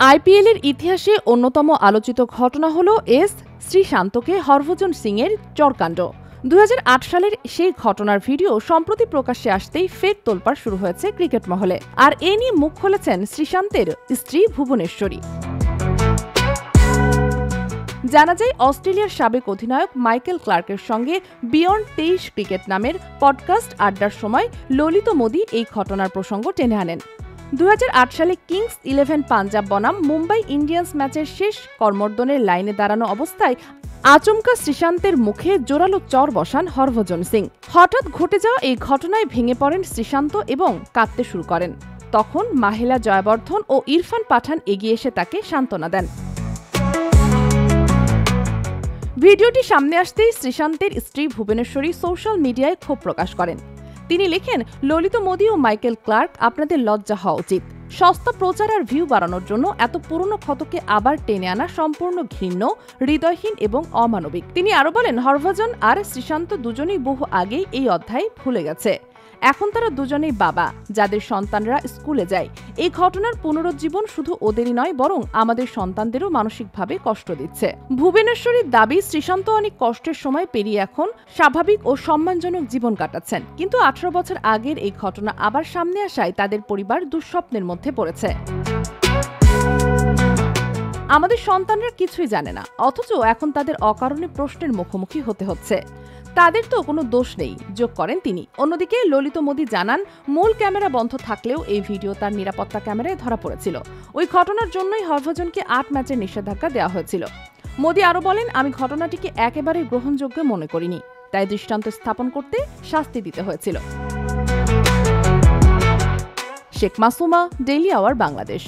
IPL এর ইতিহাসে অন্যতম আলোচিত ঘটনা হল শ্রীশান্তকে হরভজন সিং এর চরকাণ্ড। 2008 সালের সেই ঘটনার ভিডিও সম্প্রতি প্রকাশ্যে আসতেই ফের তোলপাড় শুরু হয়েছে ক্রিকেট মহলে। আর এ নিয়ে মুখ খুলেছেন শ্রীশান্তের স্ত্রী ভুবনেশ্বরী। জানা যায়, অস্ট্রেলিয়ার সাবেক অধিনায়ক মাইকেল ক্লার্কের সঙ্গে বিয়ন্ড 23 ক্রিকেট নামের পডকাস্ট আড্ডার সময় ললিত মোদি এই ঘটনার প্রসঙ্গ টেনে আনেন। 2008 সালে কিংস 11 পাঞ্জাব বনাম মুম্বাই ইন্ডিয়ান্স ম্যাচের শেষ কর্মর্দনের লাইনে দাঁড়ানো অবস্থায় আচমকা শ্রীশান্তের মুখে জোরালো চর বসান হরভজন সিং। হঠাৎ ঘটে যাওয়া এই ঘটনায় ভেঙে পড়েন শ্রীশান্ত এবং কাঁদতে শুরু করেন। তখন মাহেলা জয়াবর্ধন ও ইরফান পাঠান এগিয়ে এসে তাকে সান্ত্বনা দেন। ভিডিওটি সামনে আসতেই শ্রীশান্তের স্ত্রী ভুবনেশ্বরী সোশ্যাল মিডিয়ায় ক্ষোভ প্রকাশ করেন। তিনি লেখেন, ললিত মোদি ও মাইকেল ক্লার্ক, আপনাদের লজ্জা হওয়া উচিত। সস্তা প্রচার আর ভিউ বাড়ানোর জন্য এত পুরনো ক্ষতকে আবার টেনে আনা সম্পূর্ণ ঘৃণ্য, হৃদয়হীন এবং অমানবিক। তিনি আরও বলেন, হরভজন আর শ্রীশান্ত দুজনেই বহু আগেই এই অধ্যায় ভুলে গেছে। এখন তারা দুজনেই বাবা, যাদের সন্তানরা স্কুলে যায়। এই ঘটনার পুনরুজ্জীবন শুধু ওদেরই নয়, বরং আমাদের সন্তানদেরও মানসিকভাবে কষ্ট দিচ্ছে। ভুবনেশ্বরীর দাবি, শ্রীশান্ত অনেক কষ্টের সময় পেরিয়ে এখন স্বাভাবিক ও সম্মানজনক জীবন কাটাচ্ছেন। কিন্তু 18 বছর আগের এই ঘটনা আবার সামনে আসায় তাদের পরিবার দুঃস্বপ্নের মধ্যে পড়েছে। আমাদের সন্তানরা কিছুই জানে না, অথচ এখন তাদের অকারণে প্রশ্নের মুখোমুখি হতে হচ্ছে। তাদের তো কোনো দোষ নেই, যোগ করেন তিনি। অন্যদিকে ললিত মোদি জানান, মূল ক্যামেরা বন্ধ থাকলেও এই ভিডিও তার নিরাপত্তা ক্যামেরায় ধরা পড়েছিল। ওই ঘটনার জন্যই হরভজনকে 8 ম্যাচের নিষেধাজ্ঞা দেওয়া হয়েছিল। মোদি আরও বলেন, আমি ঘটনাটিকে একেবারে গ্রহণযোগ্য মনে করিনি, তাই দৃষ্টান্ত স্থাপন করতে শাস্তি দিতে হয়েছিল। Sheikh Masuma, daily our, Bangladesh.